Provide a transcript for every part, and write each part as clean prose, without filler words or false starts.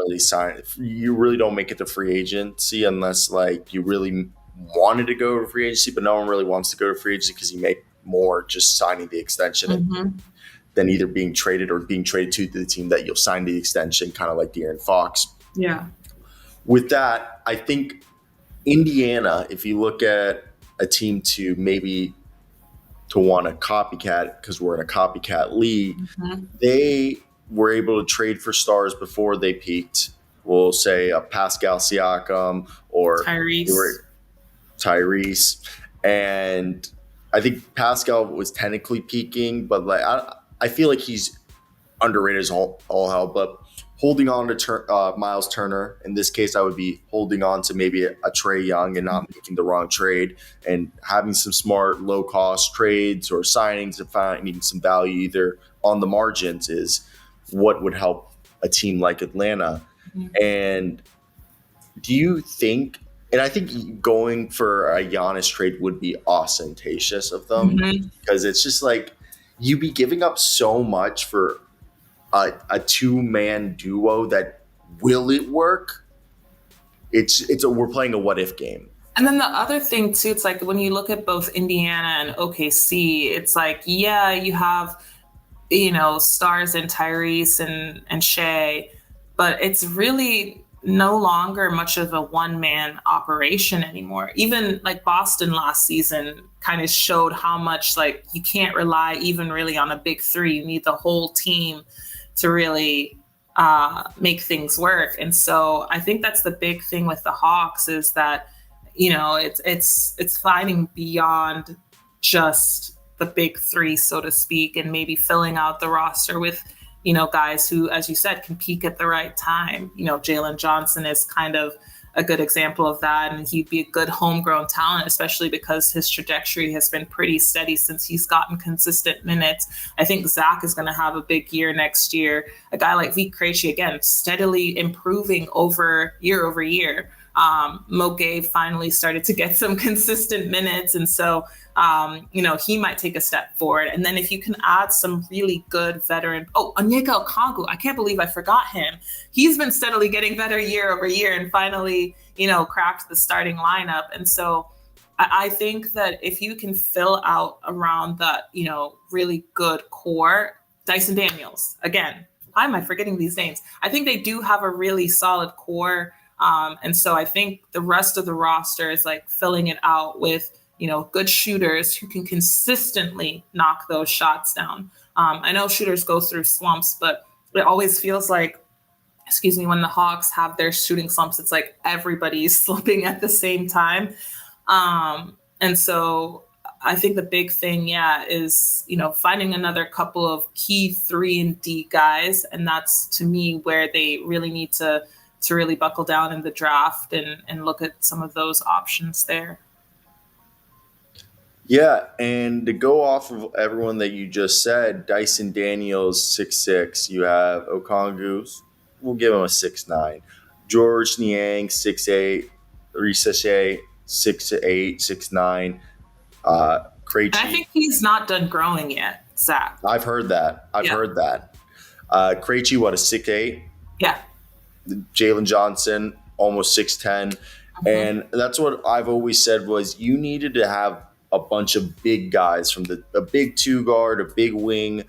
really sign. You really don't make it to free agency unless like you really wanted to go to free agency, but no one really wants to go to free agency because you make more just signing the extension and Mm-hmm. than either being traded or being traded to the team that you'll sign the extension, kind of like De'Aaron Fox. Yeah. With that, I think Indiana, if you look at a team to maybe to want a copycat because we're in a copycat league, Mm-hmm. they were able to trade for stars before they peaked. We'll say a Pascal Siakam or they Tyrese. were Tyrese, and I think Pascal was technically peaking, but like I feel like he's underrated as all hell. But holding on to Miles Turner in this case, I would be holding on to maybe a Trae Young and not making the wrong trade and having some smart low cost trades or signings and finding some value either on the margins is what would help a team like Atlanta. Mm-hmm. And do you think? And I think going for a Giannis trade would be ostentatious of them Mm-hmm. because it's just like you be giving up so much for a two-man duo that will it work? We're playing a what if game. And then the other thing too, it's like when you look at both Indiana and OKC, it's like, yeah, you have, stars in Tyrese and Shea, but it's really no longer much of a one-man operation anymore. Even like Boston last season kind of showed how much like you can't rely even really on a big three. You need the whole team to really make things work. And so I think that's the big thing with the Hawks is that, it's finding beyond just the big three, so to speak, and maybe filling out the roster with, guys who, as you said, can peak at the right time. Jalen Johnson is kind of a good example of that. And he'd be a good homegrown talent, especially because his trajectory has been pretty steady since he's gotten consistent minutes. I think Zach is going to have a big year next year. A guy like Vit Krejci, again, steadily improving over year. Mo Gay finally started to get some consistent minutes. And so, he might take a step forward. And then if you can add some really good veteran, Onyeka Okongwu, I can't believe I forgot him. He's been steadily getting better year over year and finally, cracked the starting lineup. And so I think that if you can fill out around that, really good core, Dyson Daniels, again, why am I forgetting these names? I think they do have a really solid core. And so I think the rest of the roster is like filling it out with, good shooters who can consistently knock those shots down. I know shooters go through slumps, but it always feels like, when the Hawks have their shooting slumps, it's like everybody's slipping at the same time. And so I think the big thing, is, finding another couple of key 3 and D guys. And that's to me where they really need to really buckle down in the draft and look at some of those options there. Yeah, and to go off of everyone that you just said, Dyson Daniels 6'6". You have Okongwu, we'll give him a 6'9". George Niang 6'8". Risashe 6'8", 6'9". Krejci. I think he's not done growing yet, Zach. I've heard that. Krejci, what, a 6'8"? Yeah. Jalen Johnson, almost 6'10". Mm-hmm. And that's what I've always said was you needed to have a bunch of big guys from a big 2 guard, a big wing.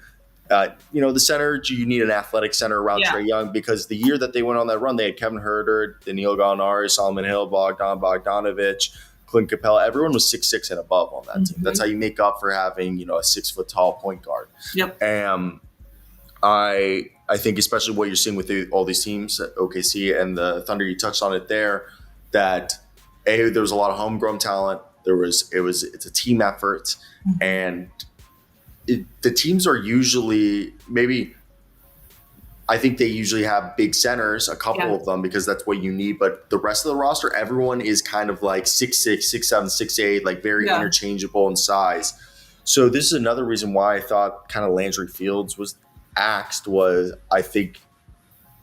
The center, you need an athletic center around Trae Young because the year that they went on that run, they had Kevin Huerter, Daniil Gallinari, Solomon Hill, Bogdan Bogdanovic, Clint Capella. Everyone was 6'6" and above on that team. That's how you make up for having, a 6 foot tall point guard. Yep. And I think especially what you're seeing with all these teams, OKC and the Thunder, you touched on it there, that there was a lot of homegrown talent. It's a team effort, and the teams are usually I think they usually have big centers, a couple of them, because that's what you need. But the rest of the roster, everyone is kind of like 6'6", 6'7", 6'8", like very interchangeable in size. So this is another reason why I thought kind of Landry Fields was axed was I think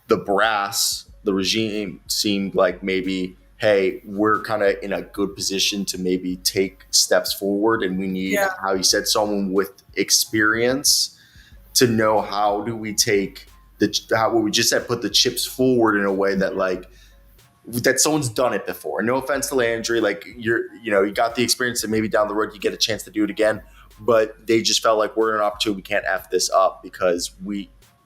the brass, the regime seemed like maybe, hey, we're kind of in a good position to maybe take steps forward, and we need, how you said, someone with experience to know how do we take what we just said, put the chips forward in a way that like that someone's done it before. No offense to Landry, like you got the experience and maybe down the road you get a chance to do it again. But they just felt like we're in an opportunity. We can't F this up because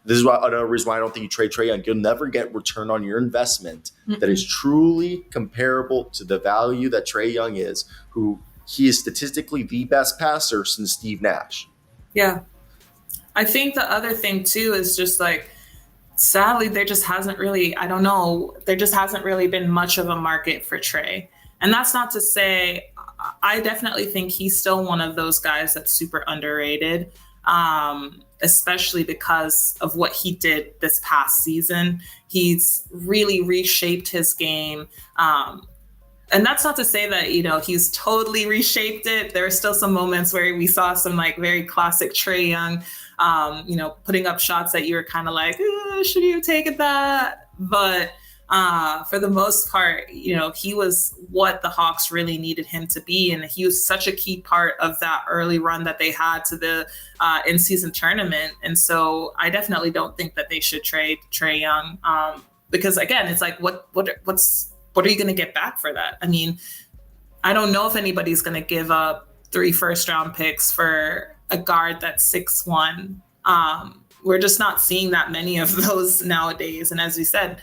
this is another reason why I don't think you trade Trae Young. You'll never get return on your investment that is truly comparable to the value that Trae Young is, who he is statistically the best passer since Steve Nash. Yeah. I think the other thing too is just like, sadly, there just hasn't really, I don't know, there just hasn't really been much of a market for Trae. And that's not to say, I definitely think he's still one of those guys that's super underrated, especially because of what he did this past season. He's really reshaped his game. And that's not to say that, he's totally reshaped it. There are still some moments where we saw some like very classic Trae Young, putting up shots that you were kind of like, should you have taken that? But for the most part, he was what the Hawks really needed him to be. And he was such a key part of that early run that they had to the in-season tournament. And so I definitely don't think that they should trade Trae Young because, again, it's like, what are you going to get back for that? I mean, I don't know if anybody's going to give up 3 first-round picks for a guard that's 6'1". We're just not seeing that many of those nowadays. And as we said,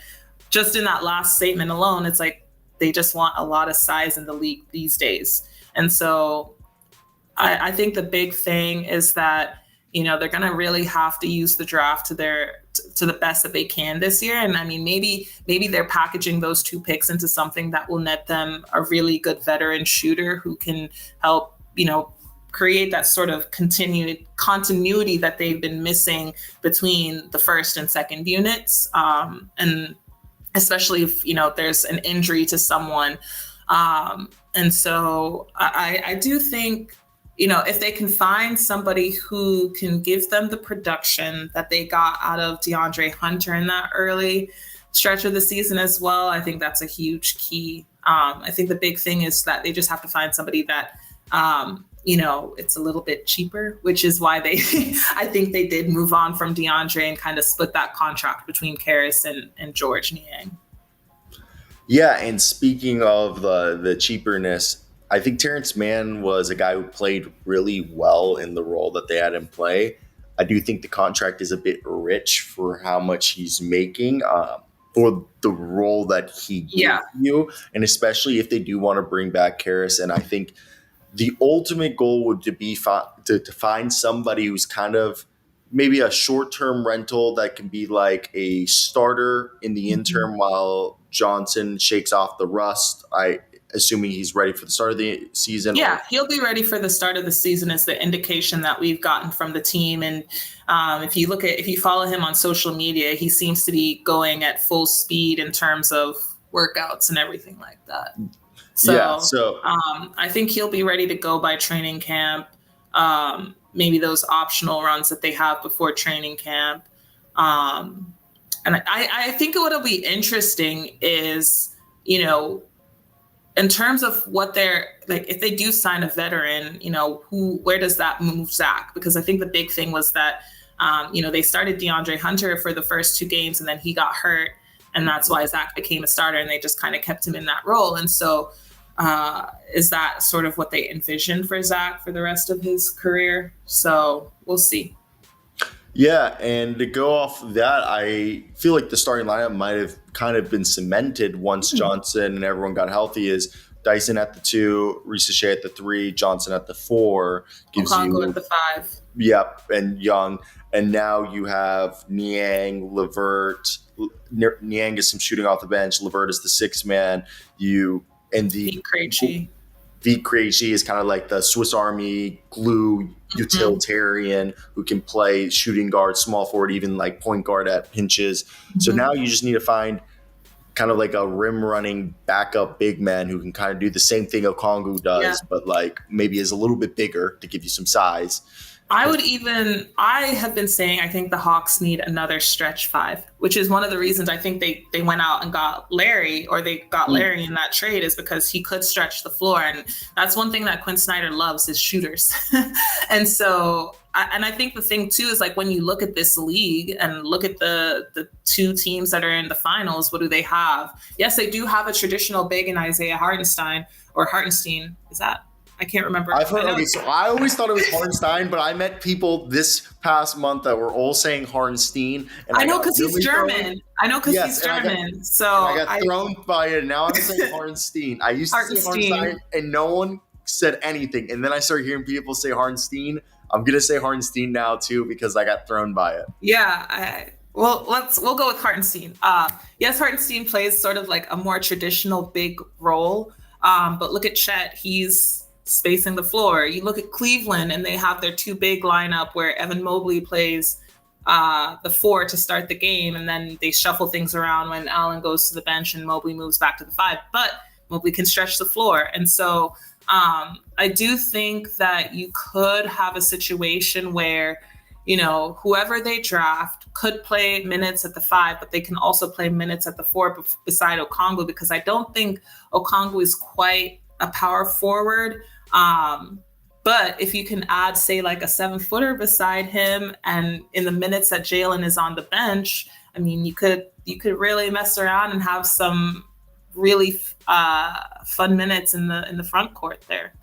just in that last statement alone, it's like they just want a lot of size in the league these days. And so I think the big thing is that, they're going to really have to use the draft to the best that they can this year. And I mean, maybe they're packaging those 2 picks into something that will net them a really good veteran shooter who can help, create that sort of continuity that they've been missing between the first and second units. And especially if, there's an injury to someone. And so I do think, if they can find somebody who can give them the production that they got out of DeAndre Hunter in that early stretch of the season as well, I think that's a huge key. I think the big thing is that they just have to find somebody that, it's a little bit cheaper, which is why I think they did move on from DeAndre and kind of split that contract between Karras and George Niang. Yeah, and speaking of the cheaperness, I think Terrence Mann was a guy who played really well in the role that they had him play. I do think the contract is a bit rich for how much he's making for the role that he gives you, and especially if they do want to bring back Karras. And I think the ultimate goal would be to find somebody who's kind of maybe a short-term rental that can be like a starter in the interim while Johnson shakes off the rust. Assuming he's ready for the start of the season. Yeah, he'll be ready for the start of the season is the indication that we've gotten from the team. And if you follow him on social media, he seems to be going at full speed in terms of workouts and everything like that. So I think he'll be ready to go by training camp. Maybe those optional runs that they have before training camp. And I think what'll be interesting is, in terms of what they're like, if they do sign a veteran, where does that move Zach? Because I think the big thing was that, they started DeAndre Hunter for the first 2 games and then he got hurt. And that's why Zach became a starter and they just kind of kept him in that role. And so is that sort of what they envisioned for Zach for the rest of his career? So we'll see. Yeah, and to go off of that, I feel like the starting lineup might have kind of been cemented once Johnson and everyone got healthy. Is Dyson at the 2, Reese Shea at the 3, Johnson at the 4. Gives Okongo you at the 5. Yep, and Young. And now you have Niang, Levert. Niang is some shooting off the bench. Levert is the 6th man. Pete Krejci. Vit Krejci is kind of like the Swiss Army glue utilitarian who can play shooting guard, small forward, even like point guard at pinches. So now you just need to find kind of like a rim running backup big man who can kind of do the same thing Okongo does, but like maybe is a little bit bigger to give you some size. I have been saying I think the Hawks need another stretch 5, which is one of the reasons I think they went out and got Larry, or they got Larry in that trade, is because he could stretch the floor. And that's one thing that Quinn Snyder loves is shooters. And so and I think the thing too is like when you look at this league and look at the two teams that are in the finals, what do they have? Yes, they do have a traditional big in Isaiah Hartenstein or Hartenstein. Is that? I can't remember. I've heard. Okay, so I always thought it was Hartenstein, but I met people this past month that were all saying Hartenstein, and I know because really he's German. I know because he's German. I got thrown by it. Now I'm saying Hartenstein. I used to say Hartenstein, and no one said anything. And then I started hearing people say Hartenstein. I'm gonna say Hartenstein now too because I got thrown by it. Yeah. We'll go with Hartenstein. Yes, Hartenstein plays sort of like a more traditional big role. But look at Chet. He's spacing the floor. You look at Cleveland and they have their two big lineup where Evan Mobley plays the 4 to start the game, and then they shuffle things around when Allen goes to the bench and Mobley moves back to the 5. But Mobley can stretch the floor. And so I do think that you could have a situation where, whoever they draft could play minutes at the 5, but they can also play minutes at the 4 beside Okongwu, because I don't think Okongwu is quite a power forward. But if you can add, say, like a 7-footer beside him, and in the minutes that Jalen is on the bench, I mean, you could really mess around and have some really fun minutes in the front court there.